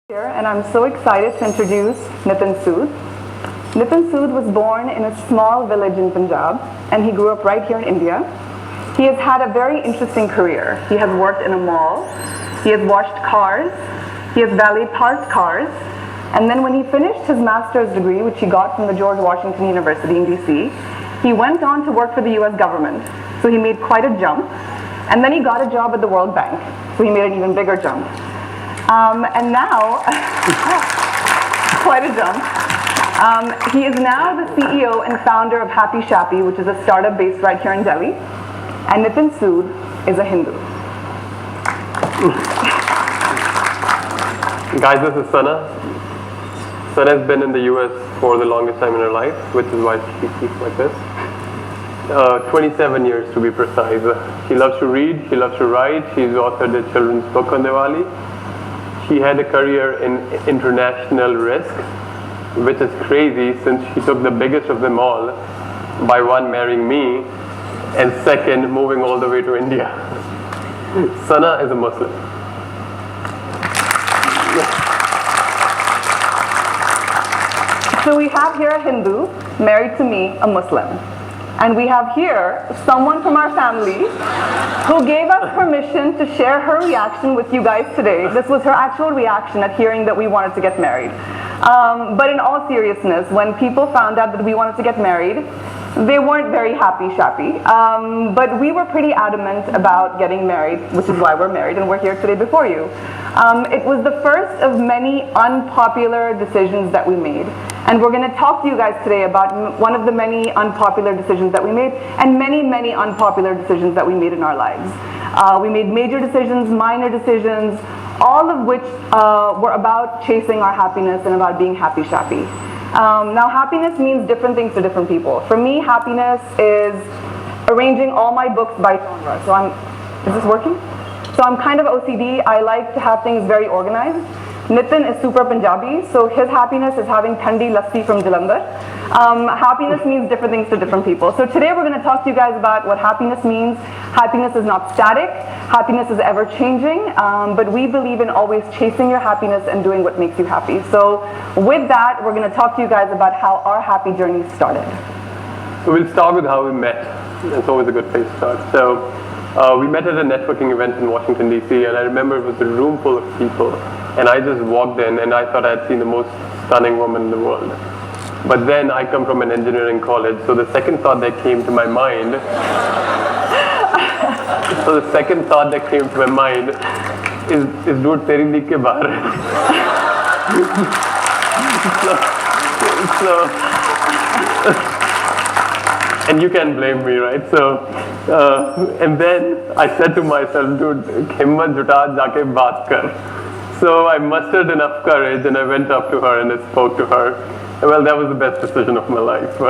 Here, and I'm so excited to introduce Nitin Sood. Nitin Sood was born in a small village in Punjab, and he grew up right here in India. He has had a very interesting career. He has worked in a mall, he has washed cars, he has valet parked cars, and then when he finished his master's degree, which he got from the George Washington University in DC, he went on to work for the US government. So he made quite a jump, and then he got a job at the World Bank, so he made an even bigger jump. And now, quite a jump. He is now the CEO and founder of Happy Shappy, which is a startup based right here in Delhi. And Nitin Sood is a Hindu. Guys, this is Sana. Sana has been in the US for the longest time in her life, which is why she speaks like this. 27 years to be precise. She loves to read, she loves to write, she's authored a children's book on Diwali. She had a career in international risk, which is crazy since she took the biggest of them all by one, marrying me, and second, moving all the way to India. Sana is a Muslim. So we have here a Hindu married to me, a Muslim. And we have here someone from our family who gave us permission to share her reaction with you guys today. This was her actual reaction at hearing that we wanted to get married. But in all seriousness, when people found out that we wanted to get married, they weren't very happy. But we were pretty adamant about getting married, which is why we're married and we're here today before you. It was the first of many unpopular decisions that we made. And we're going to talk to you guys today about one of the many unpopular decisions that we made, and many unpopular decisions that we made in our lives. We made major decisions, minor decisions, all of which were about chasing our happiness and about being happy shappy. Now, happiness means different things to different people. For me, happiness is arranging all my books by genre. So is this working? So I'm kind of OCD. I like to have things very organized. Nitin is super Punjabi, so his happiness is having thandi lassi from Jalandhar. Happiness means different things to different people. So today we're going to talk to you guys about what happiness means. Happiness is not static. Happiness is ever changing, but we believe in always chasing your happiness and doing what makes you happy. So with that, we're going to talk to you guys about how our happy journey started. So we'll start with how we met. It's always a good place to start. So we met at a networking event in Washington, D.C., and I remember it was a room full of people. And I just walked in and I thought I had seen the most stunning woman in the world. But then I come from an engineering college, so the second thought that came to my mind is dude, teri league ke bahar. And you can't blame me, right? And then I said to myself, dude, himmat juta, jaake baat kar. So I mustered enough courage and I went up to her and I spoke to her. And well, that was the best decision of my life.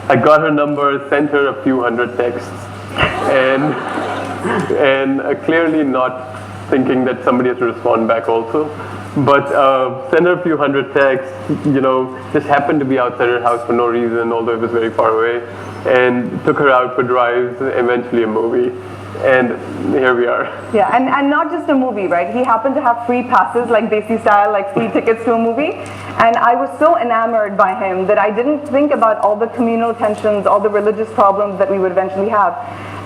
I got her number, sent her a few hundred texts, and clearly not thinking that somebody has to respond back also. But sent her a few hundred texts, just happened to be outside her house for no reason, although it was very far away, and took her out for drives, eventually a movie. And here we are. Yeah, and not just a movie, right? He happened to have free passes, like Desi style, like free tickets to a movie. And I was so enamored by him that I didn't think about all the communal tensions, all the religious problems that we would eventually have.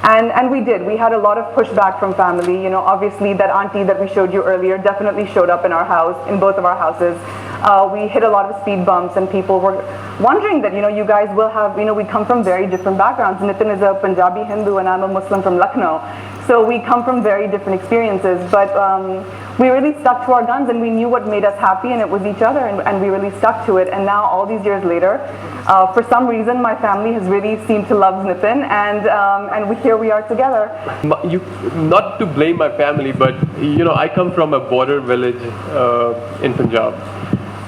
And we did. We had a lot of pushback from family. Obviously that auntie that we showed you earlier definitely showed up in our house, in both of our houses. We hit a lot of speed bumps and people were wondering that, you guys will have, we come from very different backgrounds. Nitin is a Punjabi Hindu and I'm a Muslim from Lucknow. So we come from very different experiences, but we really stuck to our guns and we knew what made us happy, and it was each other, and we really stuck to it. And now all these years later, for some reason my family has really seemed to love Nitin, and here we are together. Not to blame my family, but I come from a border village in Punjab.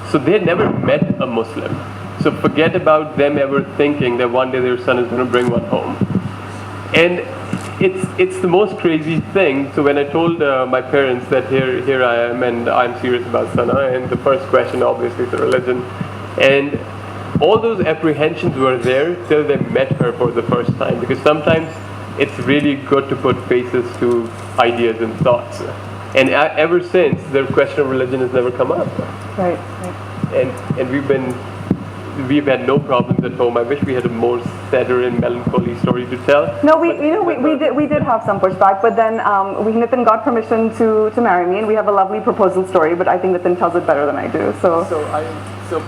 So they had never met a Muslim. So forget about them ever thinking that one day their son is going to bring one home. And it's the most crazy thing. So when I told my parents that here I am and I'm serious about Sana, and the first question obviously is the religion, and all those apprehensions were there till they met her for the first time, because sometimes it's really good to put faces to ideas and thoughts. And ever since, the question of religion has never come up. Right. And we've had no problems at home. I wish we had a more sadder and melancholy story to tell. No, we did have some pushback, but then Nitin got permission to marry me, and we have a lovely proposal story. But I think Nitin tells it better than I do. So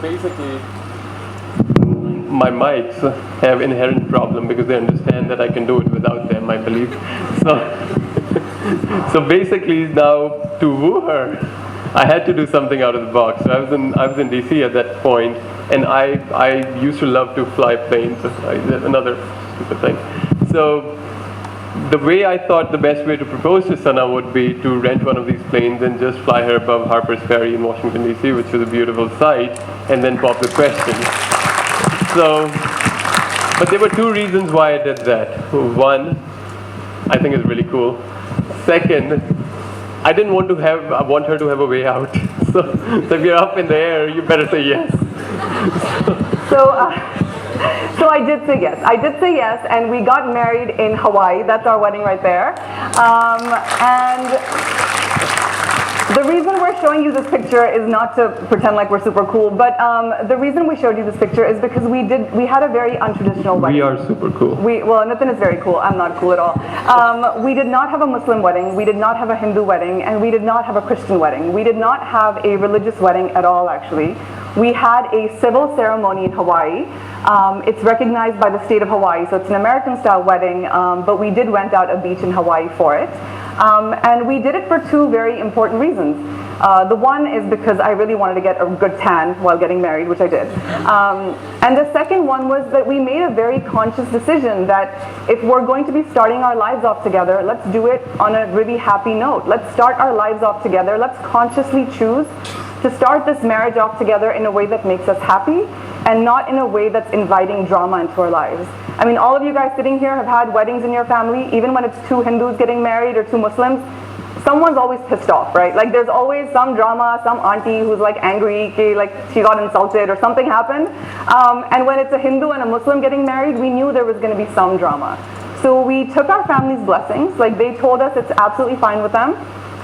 basically, my mics have inherent problem because they understand that I can do it without them, I believe. So basically now to woo her, I had to do something out of the box. So I was in DC at that point, and I used to love to fly planes. Another stupid thing. So the way I thought the best way to propose to Sana would be to rent one of these planes and just fly her above Harper's Ferry in Washington DC, which is a beautiful sight, and then pop the question. So, but there were two reasons why I did that. One, I think it's really cool. Second, I didn't want her to have a way out. So if you're up in the air, you better say yes. So I did say yes. I did say yes, and we got married in Hawaii. That's our wedding right there. And the reason we're showing you this picture is not to pretend like we're super cool, but the reason we showed you this picture is because we had a very untraditional wedding. We are super cool. Well, Nitin is very cool. I'm not cool at all. We did not have a Muslim wedding. We did not have a Hindu wedding, and we did not have a Christian wedding. We did not have a religious wedding at all, actually. We had a civil ceremony in Hawaii. It's recognized by the state of Hawaii, so it's an American-style wedding, but we did rent out a beach in Hawaii for it. And we did it for two very important reasons. The one is because I really wanted to get a good tan while getting married, which I did. And the second one was that we made a very conscious decision that if we're going to be starting our lives off together, let's do it on a really happy note. Let's start our lives off together. Let's consciously choose to start this marriage off together in a way that makes us happy and not in a way that's inviting drama into our lives. I mean, all of you guys sitting here have had weddings in your family, even when it's two Hindus getting married or two Muslims, someone's always pissed off, right? Like there's always some drama, some auntie who's like angry, like she got insulted or something happened. And when it's a Hindu and a Muslim getting married, we knew there was gonna be some drama. So we took our family's blessings, like they told us it's absolutely fine with them.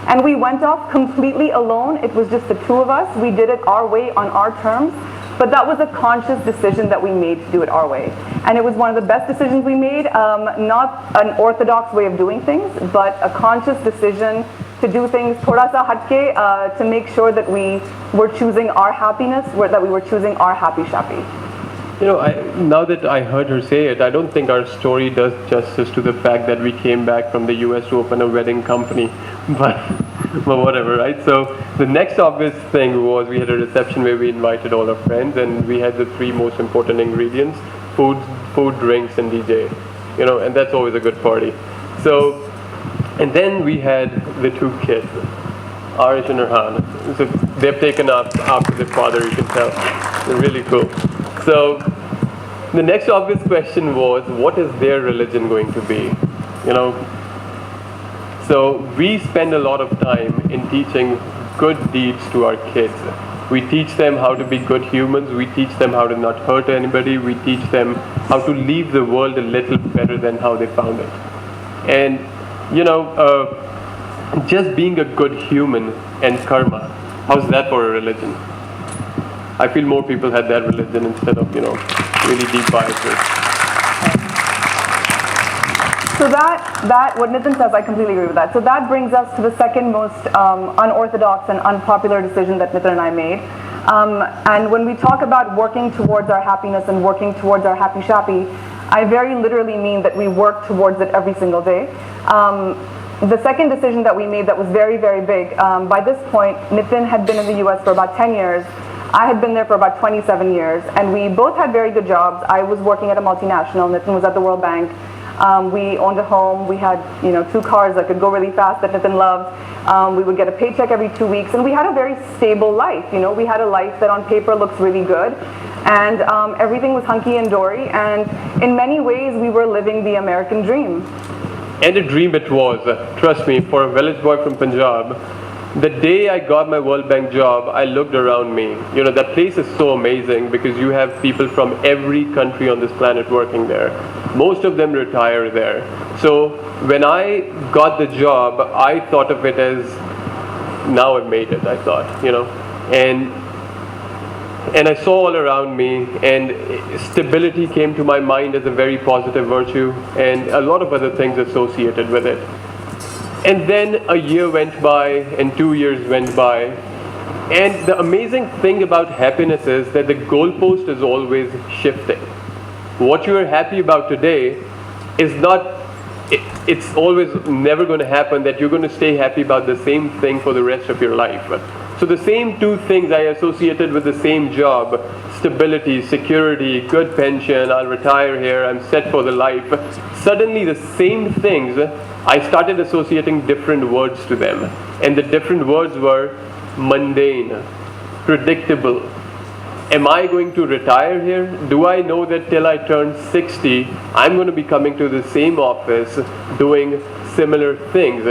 And we went off completely alone. It was just the two of us. We did it our way on our terms. But that was a conscious decision that we made to do it our way. And it was one of the best decisions we made, not an orthodox way of doing things, but a conscious decision to do things thoda sa hatke, to make sure that we were choosing our happiness, that we were choosing our happy shappy. You know, now that I heard her say it, I don't think our story does justice to the fact that we came back from the US to open a wedding company. But whatever, right? So the next obvious thing was we had a reception where we invited all our friends, and we had the three most important ingredients: food, drinks, and DJ. You know, and that's always a good party. So, and then we had the two kids, Arish and Arhan. So they've taken up after their father, you can tell. They're really cool. So the next obvious question was, what is their religion going to be? You know, so we spend a lot of time in teaching good deeds to our kids. We teach them how to be good humans. We teach them how to not hurt anybody. We teach them how to leave the world a little better than how they found it. And, you know, just being a good human and karma, how's that for a religion? I feel more people had that religion instead of, you know, really deep biases. So that, what Nitin says, I completely agree with that. So that brings us to the second most unorthodox and unpopular decision that Nitin and I made. And when we talk about working towards our happiness and working towards our happy shappy, I very literally mean that we work towards it every single day. The second decision that we made that was very, very big, by this point, Nitin had been in the US for about 10 years. I had been there for about 27 years, and we both had very good jobs. I was working at a multinational, Nitin was at the World Bank. We owned a home, we had, you know, 2 cars that could go really fast that Nitin loved. We would get a paycheck every 2 weeks, and we had a very stable life. You know, we had a life that on paper looks really good, and everything was hunky and dory, and in many ways we were living the American dream. And a dream it was, trust me, for a village boy from Punjab. The day I got my World Bank job, I looked around me. You know, that place is so amazing because you have people from every country on this planet working there. Most of them retire there. So when I got the job, I thought of it as now I've made it, I thought, and I saw all around me, and stability came to my mind as a very positive virtue, and a lot of other things associated with it. And then a year went by, and 2 years went by, and the amazing thing about happiness is that the goalpost is always shifting. What you are happy about today is not, it's always never going to happen that you're going to stay happy about the same thing for the rest of your life. So the same two things I associated with the same job, stability, security, good pension, I'll retire here, I'm set for the life. Suddenly the same things, I started associating different words to them. And the different words were mundane, predictable. Am I going to retire here? Do I know that till I turn 60, I'm going to be coming to the same office doing similar things?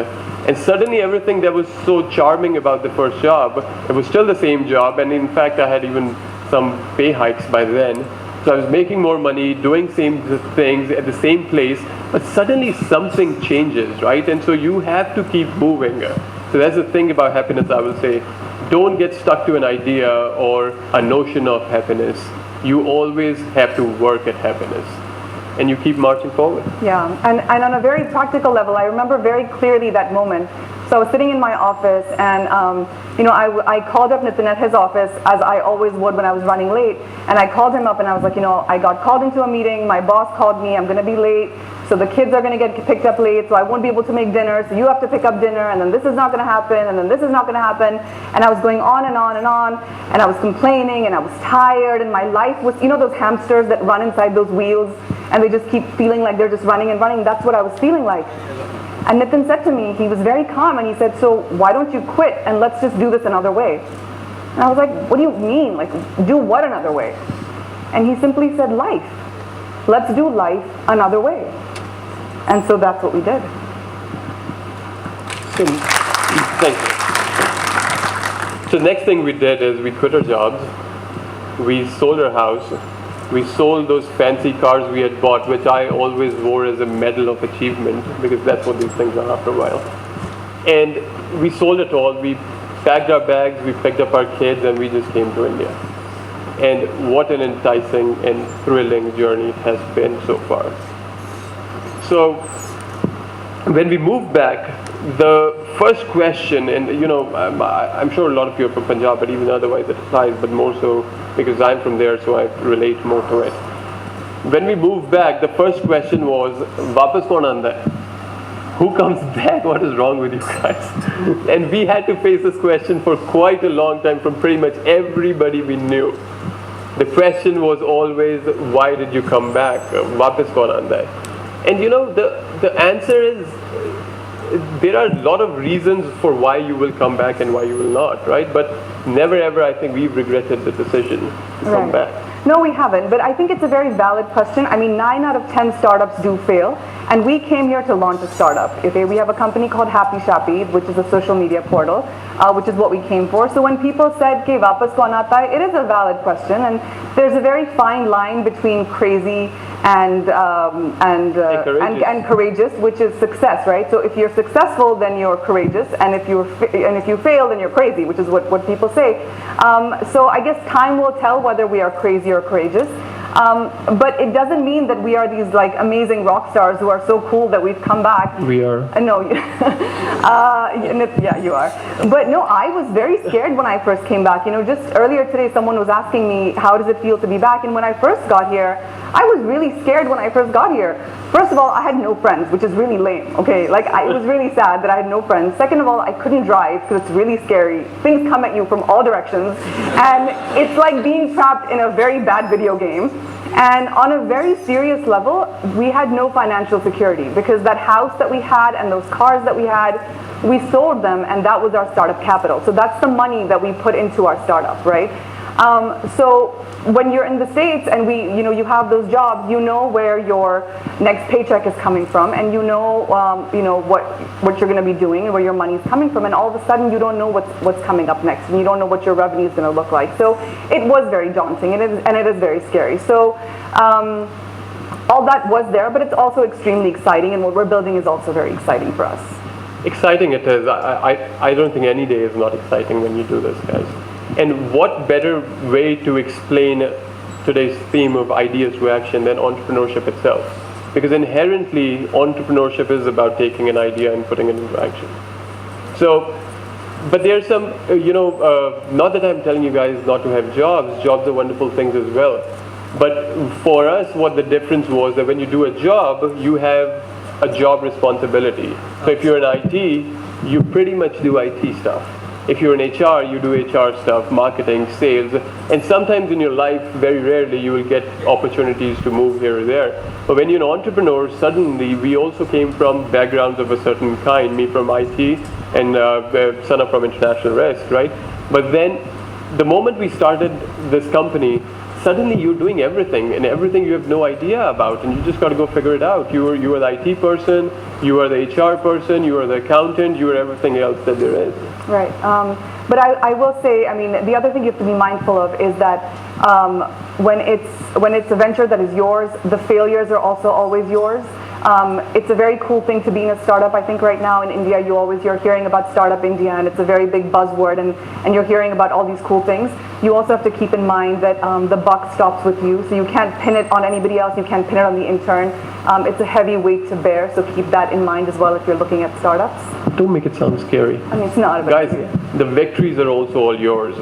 And suddenly everything that was so charming about the first job, it was still the same job, and in fact I had even some pay hikes by then. So I was making more money, doing same things at the same place, but suddenly something changes, right? And so you have to keep moving. So that's the thing about happiness, I will say. Don't get stuck to an idea or a notion of happiness. You always have to work at happiness. And you keep marching forward. Yeah, and on a very practical level, I remember very clearly that moment. So I was sitting in my office, and I called up Nitin at his office, as I always would when I was running late. And I called him up, and I was like, I got called into a meeting. My boss called me. I'm going to be late. So the kids are going to get picked up late. So I won't be able to make dinner. So you have to pick up dinner. And then this is not going to happen. And then this is not going to happen. And I was going on and on and on. And I was complaining, and I was tired. And my life was, those hamsters that run inside those wheels, and they just keep feeling like they're just running and running. That's what I was feeling like. And Nitin said to me, he was very calm, and he said, so why don't you quit and let's just do this another way? And I was like, what do you mean? Like, do what another way? And he simply said, life. Let's do life another way. And so that's what we did. So, thank you. So next thing we did is we quit our jobs. We sold our house. We sold those fancy cars we had bought, which I always wore as a medal of achievement, because that's what these things are after a while. And we sold it all. We packed our bags, we picked up our kids, and we just came to India. And what an enticing and thrilling journey it has been so far. So when we moved back, the first question, and I'm sure a lot of you are from Punjab, but even otherwise it applies, but more so because I'm from there, so I relate more to it. When we moved back, the first question was, "Wapas kaun aanda hai?" Who comes back? What is wrong with you guys? And we had to face this question for quite a long time from pretty much everybody we knew. The question was always, why did you come back? Wapas kaun aanda hai? And the answer is, there are a lot of reasons for why you will come back and why you will not, right? But never ever, I think, we've regretted the decision to come back. No, we haven't, but I think it's a very valid question. I mean, 9 out of 10 startups do fail, and we came here to launch a startup. Okay, we have a company called Happy Shappy, which is a social media portal, which is what we came for. So when people said, "Ke wapas kaun aata hai?" it is a valid question, and there's a very fine line between crazy and courageous, which is success, right? So if you're successful, then you're courageous, and if you fail, then you're crazy, which is what people say. So I guess time will tell whether we are crazy or courageous. But it doesn't mean that we are these like amazing rock stars who are so cool that we've come back. We are. No, yeah, you are. But no, I was very scared when I first came back. Just earlier today, someone was asking me, how does it feel to be back? And when I first got here, I was really scared when I first got here. First of all, I had no friends, which is really lame. Okay, it was really sad that I had no friends. Second of all, I couldn't drive because it's really scary. Things come at you from all directions, and it's like being trapped in a very bad video game. And on a very serious level, we had no financial security because that house that we had and those cars that we had, we sold them, and that was our startup capital. So that's the money that we put into our startup, right? So when you're in the States and you have those jobs, you know where your next paycheck is coming from, and you know what you're going to be doing and where your money is coming from, and all of a sudden you don't know what's coming up next, and you don't know what your revenue is going to look like. So it was very daunting, and it is very scary. So all that was there, but it's also extremely exciting, and what we're building is also very exciting for us. Exciting it is. I don't think any day is not exciting when you do this, guys. And what better way to explain today's theme of ideas to action than entrepreneurship itself? Because inherently, entrepreneurship is about taking an idea and putting it into action. So, but there's some, not that I'm telling you guys not to have jobs. Jobs are wonderful things as well. But for us, what the difference was that when you do a job, you have a job responsibility. So if you're in IT, you pretty much do IT stuff. If you're in HR, you do HR stuff, marketing, sales, and sometimes in your life, very rarely, you will get opportunities to move here or there. But when you're an entrepreneur, suddenly, we also came from backgrounds of a certain kind, me from IT and Sana from international risk, right? But then, the moment we started this company, suddenly you're doing everything, and everything you have no idea about, and you just got to go figure it out. You are the IT person, you are the HR person, you are the accountant, you are everything else that there is. Right. But I will say, I mean, the other thing you have to be mindful of is that when it's a venture that is yours, the failures are also always yours. It's a very cool thing to be in a startup. I think right now in India, you're hearing about Startup India, and it's a very big buzzword, and you're hearing about all these cool things. You also have to keep in mind that the buck stops with you, so you can't pin it on anybody else, you can't pin it on the intern. It's a heavy weight to bear, so keep that in mind as well if you're looking at startups. Don't make it sound scary. I mean, it's not about Guys, the victories are also all yours.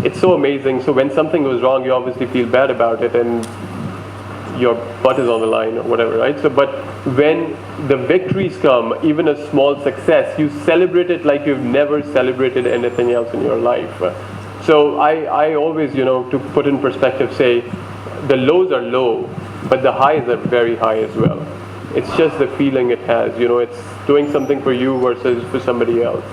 It's so amazing. So when something goes wrong, you obviously feel bad about it, and your butt is on the line or whatever, right? So, but when the victories come, even a small success, you celebrate it like you've never celebrated anything else in your life. So I always, to put in perspective, say the lows are low, but the highs are very high as well. It's just the feeling it has, it's doing something for you versus for somebody else.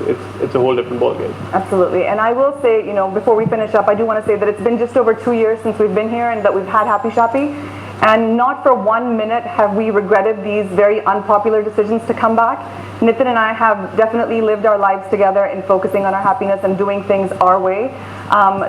It's a whole different ballgame. Absolutely. And I will say, before we finish up, I do want to say that it's been just over 2 years since we've been here and that we've had Happy Shoppy. And not for 1 minute have we regretted these very unpopular decisions to come back. Nitin and I have definitely lived our lives together in focusing on our happiness and doing things our way.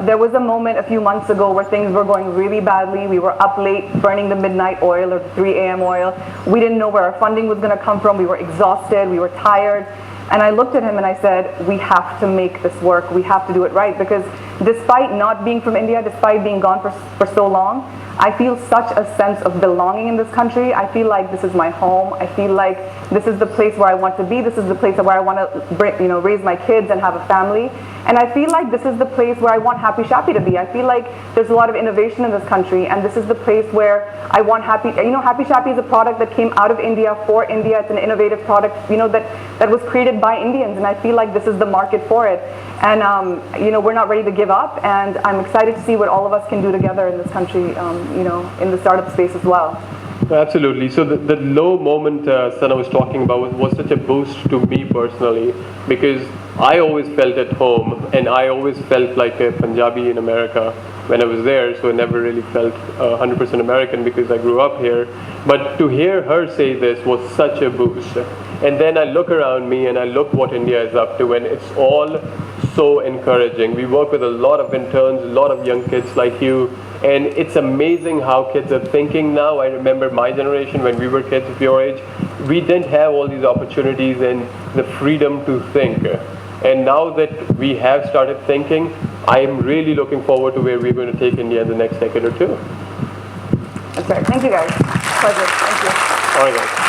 There was a moment a few months ago where things were going really badly. We were up late burning the midnight oil or 3 a.m. oil. We didn't know where our funding was going to come from. We were exhausted. We were tired. And I looked at him and I said, we have to make this work. We have to do it right. Because despite not being from India, despite being gone for so long, I feel such a sense of belonging in this country. I feel like this is my home. I feel like this is the place where I want to be. This is the place where I want to raise my kids and have a family. And I feel like this is the place where I want Happy Shoppy to be. I feel like there's a lot of innovation in this country, and this is the place where I want Happy Shoppy is a product that came out of India for India. It's an innovative product, that was created by Indians, and I feel like this is the market for it. And we're not ready to give up, and I'm excited to see what all of us can do together in this country, in the startup space as well. Absolutely. So the low moment Sana was talking about was such a boost to me personally, because I always felt at home, and I always felt like a Punjabi in America when I was there, so I never really felt 100% American because I grew up here. But to hear her say this was such a boost. And then I look around me and I look what India is up to, and it's all so encouraging. We work with a lot of interns, a lot of young kids like you, and it's amazing how kids are thinking now. I remember my generation when we were kids of your age, we didn't have all these opportunities and the freedom to think. And now that we have started thinking, I am really looking forward to where we're going to take India in the next decade or two. That's right. Thank you guys. Pleasure. Thank you. All right, guys.